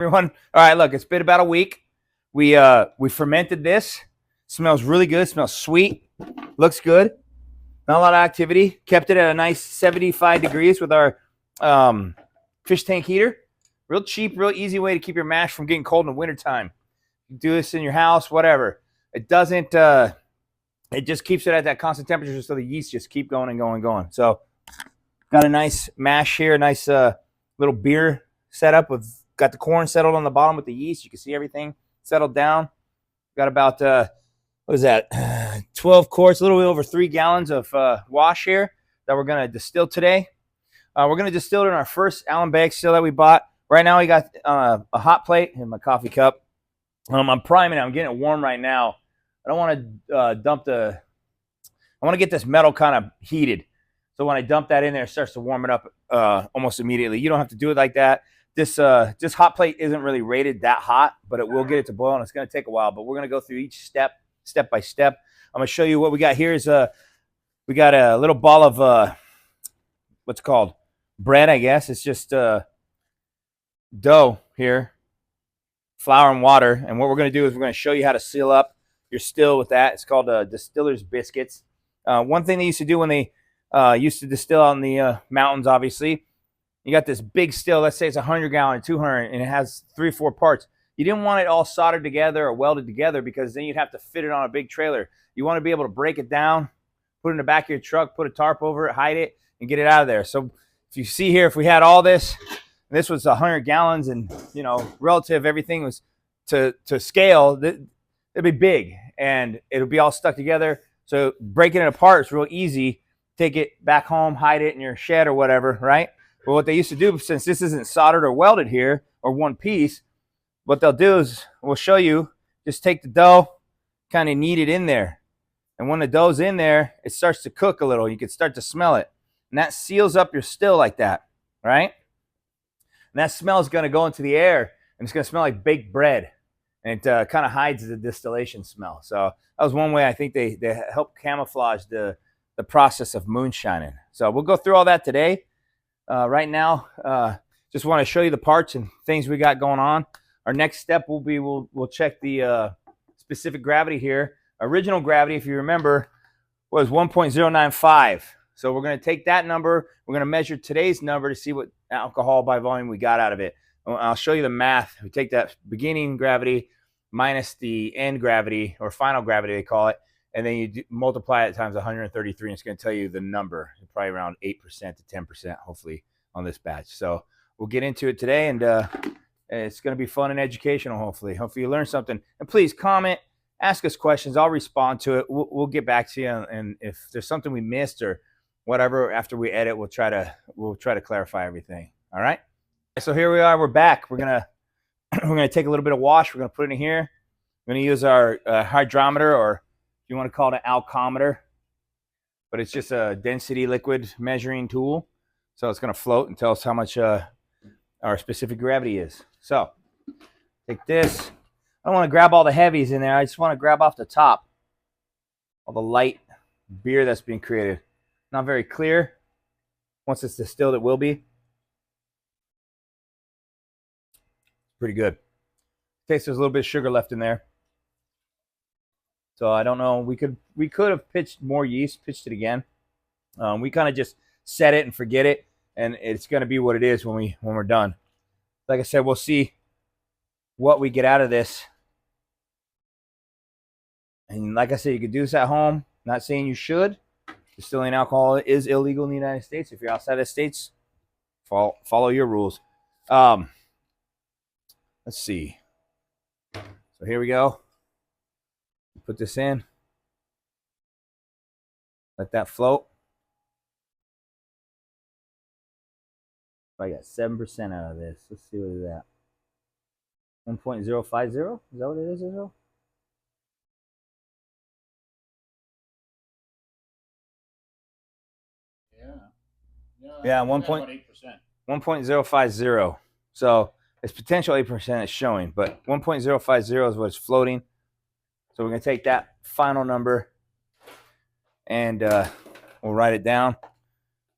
Everyone. All right, look, it's been about a week. We fermented this. Smells really good. Smells sweet. Looks good. Not a lot of activity. Kept it at a nice 75 degrees with our fish tank heater. Real cheap, real easy way to keep your mash from getting cold in the wintertime. You do this in your house, whatever. It doesn't. It just keeps it at that constant temperature, so the yeast just keep going and going and going. So, got a nice mash here. Nice little beer setup with. Got the corn settled on the bottom with the yeast. You can see everything settled down. Got about, what is that, 12 quarts, a little bit over 3 gallons of wash here that we're going to distill today. We're going to distill it in our first Allen bag still that we bought. Right now we got a hot plate and my coffee cup. I'm priming it. I'm getting it warm right now. I don't want to I want to get this metal kind of heated. So when I dump that in there, it starts to warm it up almost immediately. You don't have to do it like that. This hot plate isn't really rated that hot, but it will get it to boil, and it's going to take a while. But we're going to go through each step by step. I'm going to show you what we got here. We got a little ball of what's called bread, I guess. It's just dough here, flour and water. And what we're going to do is we're going to show you how to seal up your still with that. It's called distiller's biscuits. One thing they used to do when they used to distill out in the mountains, obviously. You got this big still, let's say it's 100-gallon, 200, and it has 3 or 4 parts. You didn't want it all soldered together or welded together because then you'd have to fit it on a big trailer. You want to be able to break it down, put it in the back of your truck, put a tarp over it, hide it, and get it out of there. So if you see here, if we had all this, and this was 100 gallons and, you know, relative, everything was to scale, it'd be big, and it would be all stuck together. So breaking it apart is real easy. Take it back home, hide it in your shed or whatever, right? But what they used to do, since this isn't soldered or welded here, or one piece, what they'll do is, we'll show you, just take the dough, kind of knead it in there. And when the dough's in there, it starts to cook a little. You can start to smell it. And that seals up your still like that, right? And that smell is going to go into the air, and it's going to smell like baked bread. And it kind of hides the distillation smell. So that was one way I think they help camouflage the process of moonshining. So we'll go through all that today. Right now, just want to show you the parts and things we got going on. Our next step will be we'll check the specific gravity here. Original gravity, if you remember, was 1.095. So we're going to take that number. We're going to measure today's number to see what alcohol by volume we got out of it. I'll show you the math. We take that beginning gravity minus the end gravity, or final gravity they call it, and then you multiply it times 133, and it's going to tell you the number, probably around 8% to 10%, hopefully, on this batch. So we'll get into it today, and it's going to be fun and educational, hopefully. Hopefully you learn something. And please comment, ask us questions. I'll respond to it. We'll get back to you, and if there's something we missed or whatever, after we edit, we'll try to clarify everything. All right? So here we are. We're back. We're gonna take a little bit of wash. We're gonna put it in here. We're gonna use our hydrometer, or you want to call it an alcometer, but it's just a density liquid measuring tool. So it's going to float and tell us how much our specific gravity is. So take this. I don't want to grab all the heavies in there. I just want to grab off the top, all the light beer that's being created. Not very clear. Once it's distilled, it will be. Pretty good. Tastes there's a little bit of sugar left in there. So I don't know. We could have pitched more yeast, pitched it again. We kind of just set it and forget it, and it's going to be what it is when we're done. Like I said, we'll see what we get out of this. And like I said, you could do this at home. Not saying you should. Distilling alcohol is illegal in the United States. If you're outside of the States, follow your rules. Let's see. So here we go. Put this in. Let that float. I got 7% out of this. Let's see what is that. 1.050? Is that what it is, Israel? Yeah, 1.050. So it's potential 8% is showing, but 1.050 is what's floating. So we're going to take that final number and we'll write it down.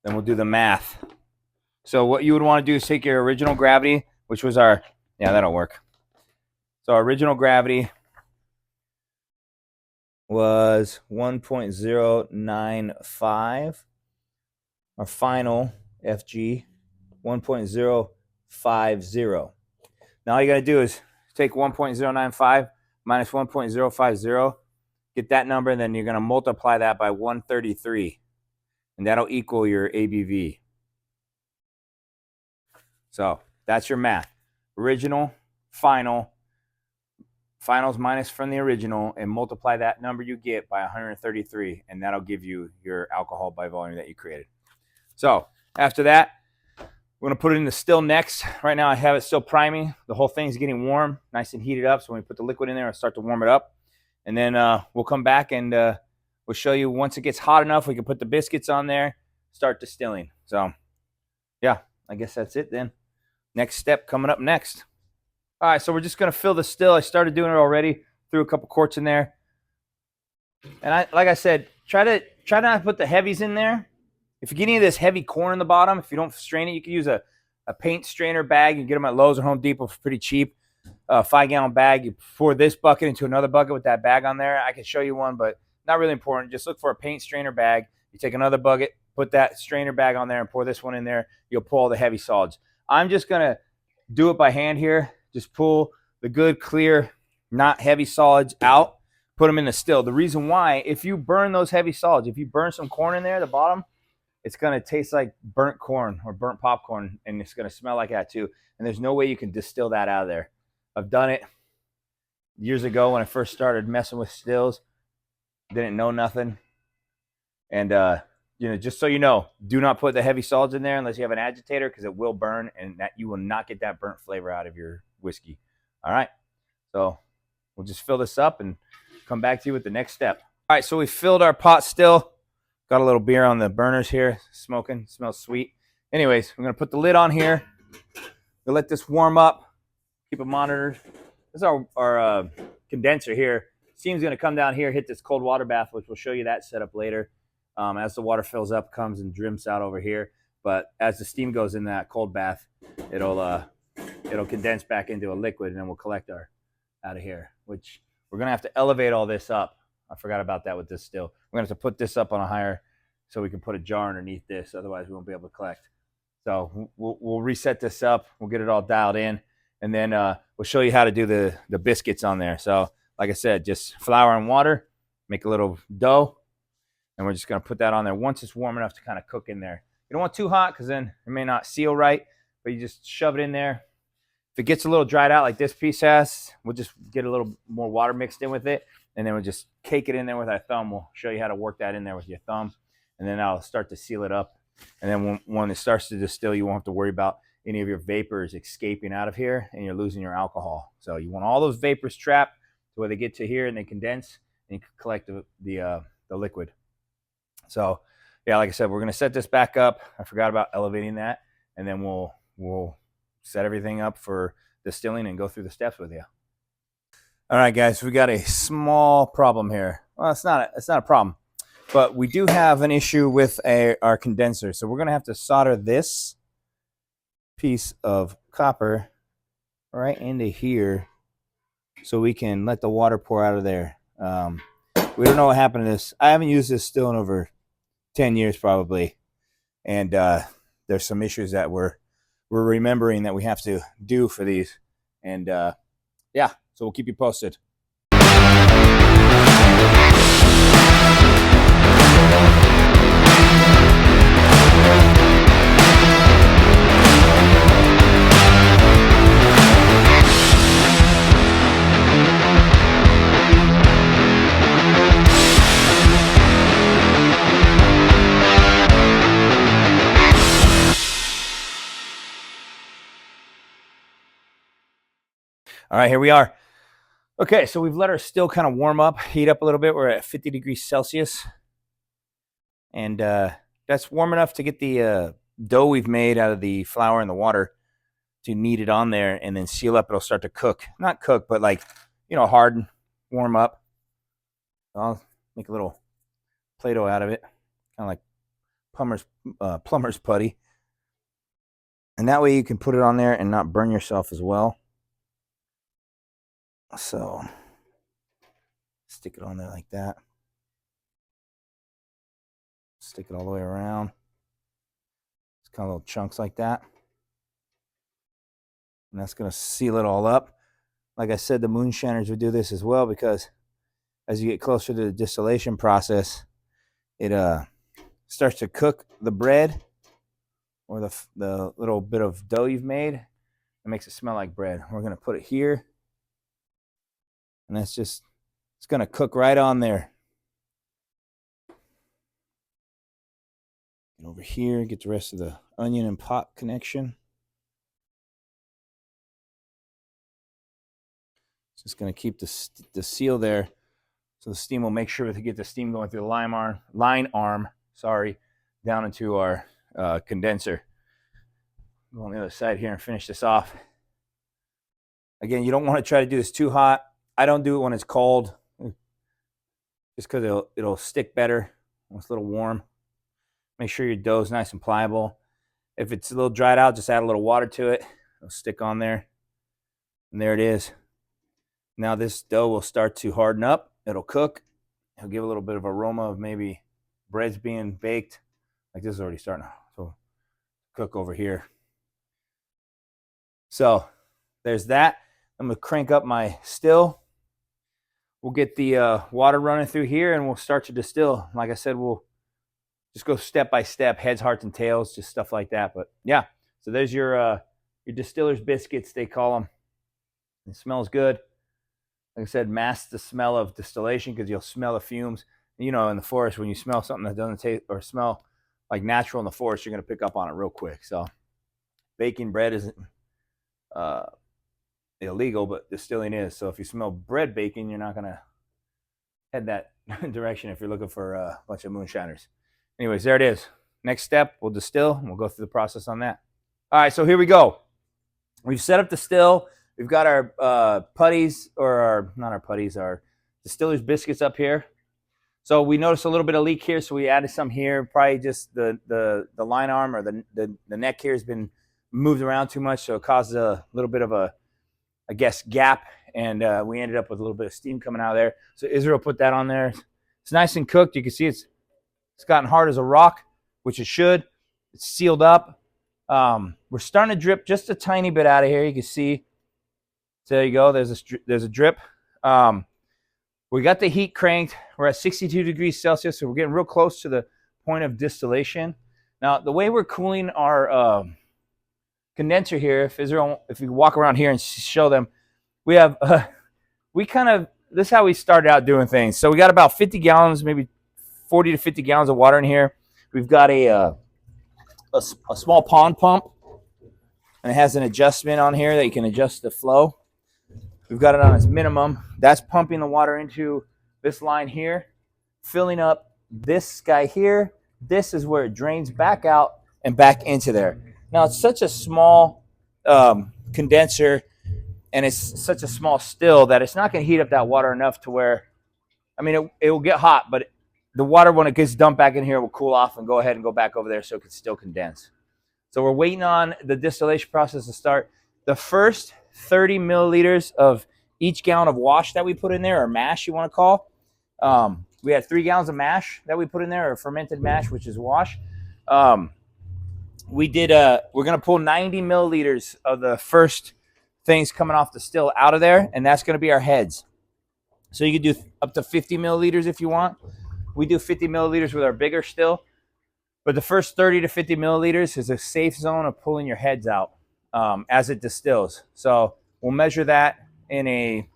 Then we'll do the math. So what you would want to do is take your original gravity, which was our Yeah, that'll work. So our original gravity was 1.095. Our final FG, 1.050. Now all you got to do is take 1.095 minus 1.050, get that number, and then you're going to multiply that by 133, and that'll equal your ABV. So that's your math. Original, finals minus from the original, and multiply that number you get by 133, and that'll give you your alcohol by volume that you created. So after that, we're going to put it in the still next. Right now I have it still priming. The whole thing's getting warm, nice and heated up. So when we put the liquid in there, I'll start to warm it up. And then we'll come back and we'll show you once it gets hot enough, we can put the biscuits on there, start distilling. So yeah, I guess that's it then. Next step coming up next. All right, so we're just going to fill the still. I started doing it already. Threw a couple quarts in there. And like I said, try not to put the heavies in there. If you get any of this heavy corn in the bottom, if you don't strain it, you can use a paint strainer bag. You can get them at Lowe's or Home Depot for pretty cheap. 5-gallon bag. You pour this bucket into another bucket with that bag on there. I can show you one, but not really important. Just look for a paint strainer bag. You take another bucket, put that strainer bag on there, and pour this one in there. You'll pull all the heavy solids. I'm just going to do it by hand here. Just pull the good, clear, not heavy solids out. Put them in the still. The reason why, if you burn those heavy solids, if you burn some corn in there at the bottom, it's going to taste like burnt corn or burnt popcorn, and it's going to smell like that too. And there's no way you can distill that out of there. I've done it years ago when I first started messing with stills. Didn't know nothing. And, just so you know, do not put the heavy solids in there unless you have an agitator, because it will burn, and that you will not get that burnt flavor out of your whiskey. All right. So we'll just fill this up and come back to you with the next step. All right. So we filled our pot still. Got a little beer on the burners here, smoking, smells sweet. Anyways, we're going to put the lid on here. We'll let this warm up, keep it monitored. This is our condenser here. Steam's going to come down here, hit this cold water bath, which we'll show you that setup later. As the water fills up, comes and drips out over here. But as the steam goes in that cold bath, it'll condense back into a liquid, and then we'll collect our out of here, which we're going to have to elevate all this up. I forgot about that with this still. We're going to have to put this up on a higher so we can put a jar underneath this. Otherwise, we won't be able to collect. So we'll reset this up. We'll get it all dialed in. And then we'll show you how to do the biscuits on there. So like I said, just flour and water, make a little dough. And we're just going to put that on there once it's warm enough to kind of cook in there. You don't want too hot because then it may not seal right. But you just shove it in there. If it gets a little dried out like this piece has, we'll just get a little more water mixed in with it. And then we'll just cake it in there with our thumb. We'll show you how to work that in there with your thumb. And then I'll start to seal it up. And then when it starts to distill, you won't have to worry about any of your vapors escaping out of here and you're losing your alcohol. So you want all those vapors trapped to where they get to here and they condense and you can collect the liquid. So yeah, like I said, we're going to set this back up. I forgot about elevating that. And then we'll set everything up for distilling and go through the steps with you. All right, guys, we got a small problem here. Well, it's not a problem, but we do have an issue with our condenser. So we're going to have to solder this piece of copper right into here so we can let the water pour out of there. We don't know what happened to this. I haven't used this still in over 10 years probably. And there's some issues that we're remembering that we have to do for these. And yeah, so we'll keep you posted. All right, here we are. Okay, so we've let our still kind of warm up, heat up a little bit. We're at 50 degrees Celsius. And that's warm enough to get the dough we've made out of the flour and the water to knead it on there and then seal up. It'll start to cook. Not cook, but like, harden, warm up. I'll make a little Play-Doh out of it, kind of like plumber's putty. And that way you can put it on there and not burn yourself as well. So stick it on there like that. Stick it all the way around. It's kind of little chunks like that. And that's going to seal it all up. Like I said, the moonshiners would do this as well because as you get closer to the distillation process, it starts to cook the bread or the little bit of dough you've made. It makes it smell like bread. We're going to put it here. And that's just, it's going to cook right on there. Get over here, get the rest of the onion and pot connection. Just going to keep the seal there so the steam will make sure to get the steam going through the line arm, down into our condenser. Go on the other side here and finish this off. Again, you don't want to try to do this too hot. I don't do it when it's cold, just because it'll stick better when it's a little warm. Make sure your dough is nice and pliable. If it's a little dried out, just add a little water to it. It'll stick on there. And there it is. Now this dough will start to harden up. It'll cook. It'll give a little bit of aroma of maybe bread's being baked. Like this is already starting to cook over here. So there's that. I'm going to crank up my still. We'll get the water running through here and we'll start to distill. Like I said, we'll just go step by step, heads, hearts, and tails, just stuff like that. But yeah, so there's your distiller's biscuits, they call them. It smells good. Like I said, mask the smell of distillation because you'll smell the fumes. You know, in the forest, when you smell something that doesn't taste or smell like natural in the forest, you're going to pick up on it real quick. So baking bread isn't illegal, but distilling is. So if you smell bread baking, you're not going to head that direction if you're looking for a bunch of moonshiners. Anyways, there it is. Next step, we'll distill, and we'll go through the process on that. All right, so here we go. We've set up the still. We've got our putties, or not our putties, our distiller's biscuits up here. So we noticed a little bit of leak here, so we added some here. Probably just the line arm or the neck here has been moved around too much, so it caused a little bit of a, I guess, gap, and we ended up with a little bit of steam coming out of there. So Israel put that on there. It's nice and cooked. You can see it's gotten hard as a rock, which it should. It's sealed up. We're starting to drip just a tiny bit out of here. You can see. So there you go. There's a drip. We got the heat cranked. We're at 62 degrees Celsius, so we're getting real close to the point of distillation. Now, the way we're cooling our condenser here, if you walk around here and show them, we have this is how we started out doing things. So we got about 50 gallons, maybe 40 to 50 gallons of water in here. We've got a small pond pump, and it has an adjustment on here that you can adjust the flow. We've got it on its minimum. That's pumping the water into this line here, filling up this guy here. This is where it drains back out and back into there. Now, it's such a small condenser, and it's such a small still that it's not going to heat up that water enough to where, I mean, it will get hot, but the water, when it gets dumped back in here, will cool off and go ahead and go back over there so it can still condense. So we're waiting on the distillation process to start. The first 30 milliliters of each gallon of wash that we put in there, or mash you want to call. We had 3 gallons of mash that we put in there, or fermented mash, which is wash. We're going to pull 90 milliliters of the first things coming off the still out of there, and that's going to be our heads. So you can do up to 50 milliliters if you want. We do 50 milliliters with our bigger still. But the first 30 to 50 milliliters is a safe zone of pulling your heads out as it distills. So we'll measure that in a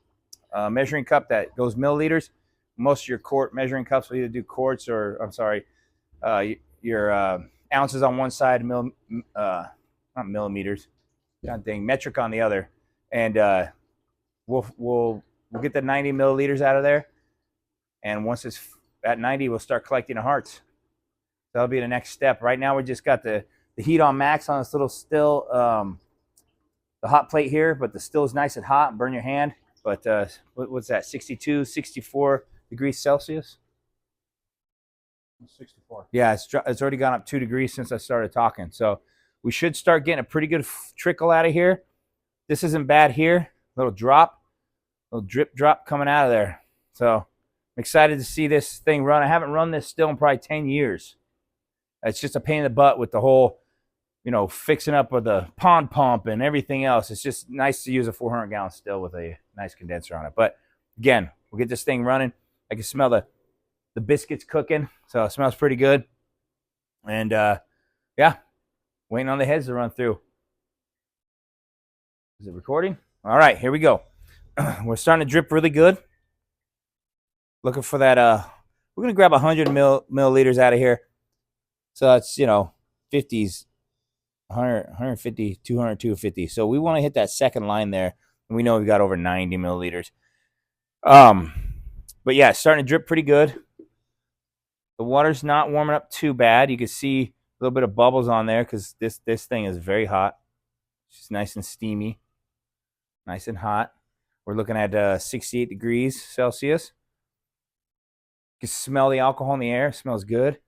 measuring cup that goes milliliters. Most of your quart measuring cups will either do quarts or, your ounces on one side, not millimeters, God dang, metric on the other. And we'll get the 90 milliliters out of there. And once it's at 90, we'll start collecting the hearts. That'll be the next step. Right now, we just got the heat on max on this little still, the hot plate here, but the still is nice and hot and burn your hand. But what's that, 62, 64 degrees Celsius? 64. Yeah, it's already gone up 2 degrees since I started talking. So we should start getting a pretty good trickle out of here. This isn't bad here, little drop. Little drip drop coming out of there. So I'm excited to see this thing run. I haven't run this still in probably 10 years. It's just a pain in the butt with the whole, fixing up with the pond pump and everything else. It's just nice to use a 400-gallon still with a nice condenser on it. But again, we'll get this thing running. I can smell the biscuits cooking, so it smells pretty good. And yeah, waiting on the heads to run through. Is it recording? All right, here we go. We're starting to drip really good. Looking for that. We're gonna grab 100 milliliters out of here. So that's 50s, 100, 150, 200, 250. So we want to hit that second line there, and we know we got over 90 milliliters. But yeah, it's starting to drip pretty good. The water's not warming up too bad. You can see a little bit of bubbles on there because this thing is very hot. It's nice and steamy, nice and hot. We're looking at 68 degrees Celsius. You can smell the alcohol in the air. It smells good.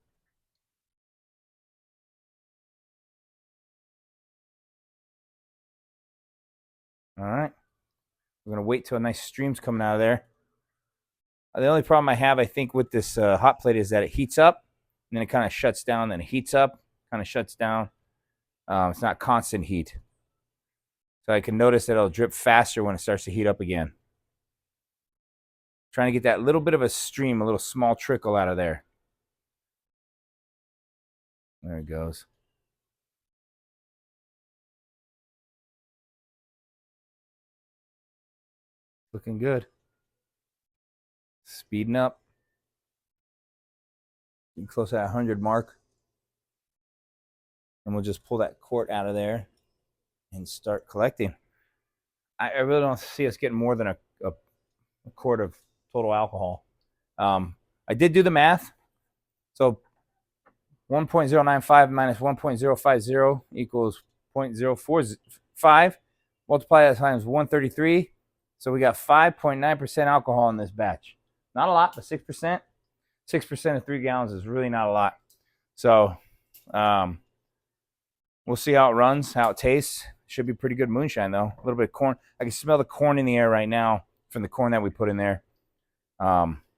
All right. We're going to wait till a nice stream's coming out of there. The only problem I have, I think, with this hot plate is that it heats up, and then it kind of shuts down, then it heats up, kind of shuts down. It's not constant heat. So I can notice that it'll drip faster when it starts to heat up again. Trying to get that little bit of a stream, a little small trickle out of there. There it goes. Looking good. Speeding up. Getting close to that 100 mark. And we'll just pull that quart out of there and start collecting. I really don't see us getting more than a quart of total alcohol. I did do the math. So 1.095 minus 1.050 equals 0.045. Multiply that times 133. So we got 5.9% alcohol in this batch. Not a lot, but 6%. 6% of 3 gallons is really not a lot. So we'll see how it runs, how it tastes. Should be pretty good moonshine, though. A little bit of corn. I can smell the corn in the air right now from the corn that we put in there. But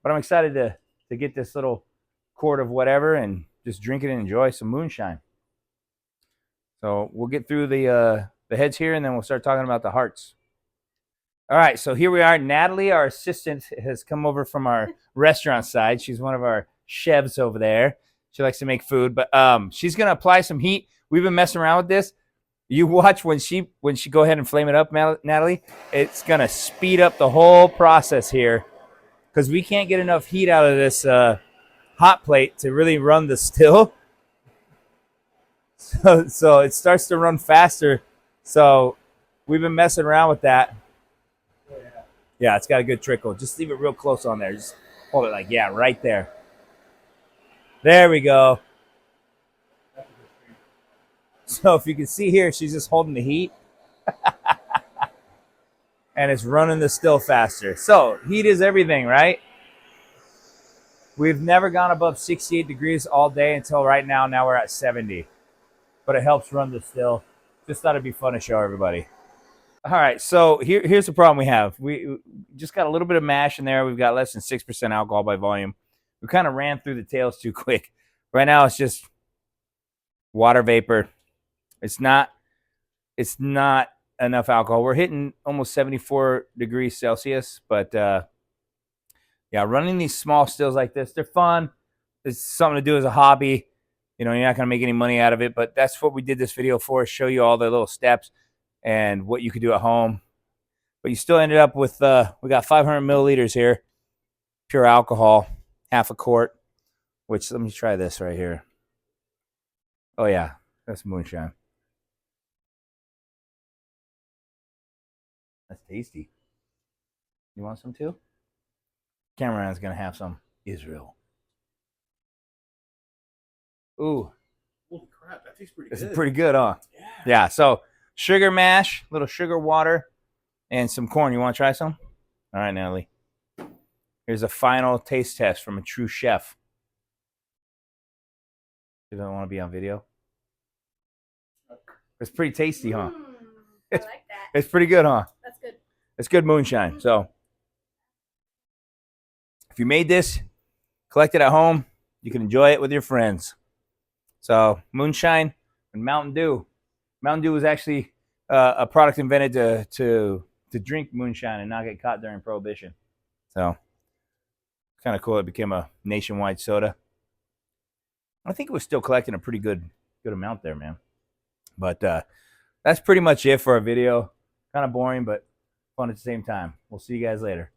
I'm excited to get this little quart of whatever and just drink it and enjoy some moonshine. So we'll get through the heads here, and then we'll start talking about the hearts. All right, so here we are. Natalie, our assistant, has come over from our restaurant side. She's one of our chefs over there. She likes to make food, but she's gonna apply some heat. We've been messing around with this. You watch when she go ahead and flame it up, Natalie. It's gonna speed up the whole process here because we can't get enough heat out of this hot plate to really run the still. So it starts to run faster. So we've been messing around with that. Yeah, it's got a good trickle. Just leave it real close on there. Just hold it like, yeah, right there. There we go. So if you can see here, she's just holding the heat. And it's running the still faster. So heat is everything, right? We've never gone above 68 degrees all day until right now. Now we're at 70. But it helps run the still. Just thought it'd be fun to show everybody. All right, so here's the problem we have. We just got a little bit of mash in there. We've got less than 6% alcohol by volume. We kind of ran through the tails too quick. Right now it's just water vapor. It's not enough alcohol. We're hitting almost 74 degrees Celsius, but yeah, running these small stills like this, they're fun. It's something to do as a hobby. You're not going to make any money out of it, but that's what we did this video for, show you all the little steps and what you could do at home. But you still ended up with, we got 500 milliliters here, pure alcohol, half a quart, which, let me try this right here. Oh yeah, that's moonshine. That's tasty. You want some too? Cameraman's gonna have some. Israel. Ooh. Holy crap, that tastes pretty good. It's pretty good, huh? Yeah. Yeah, so sugar mash, little sugar water, and some corn. You want to try some? All right, Natalie. Here's a final taste test from a true chef. You don't want to be on video? It's pretty tasty, huh? I like that. It's pretty good, huh? That's good. It's good moonshine. So If you made this, collect it at home, you can enjoy it with your friends. So moonshine and Mountain Dew. Mountain Dew was actually a product invented to drink moonshine and not get caught during Prohibition. So kind of cool. It became a nationwide soda. I think it was still collecting a pretty good amount there, man. But that's pretty much it for our video. Kind of boring, but fun at the same time. We'll see you guys later.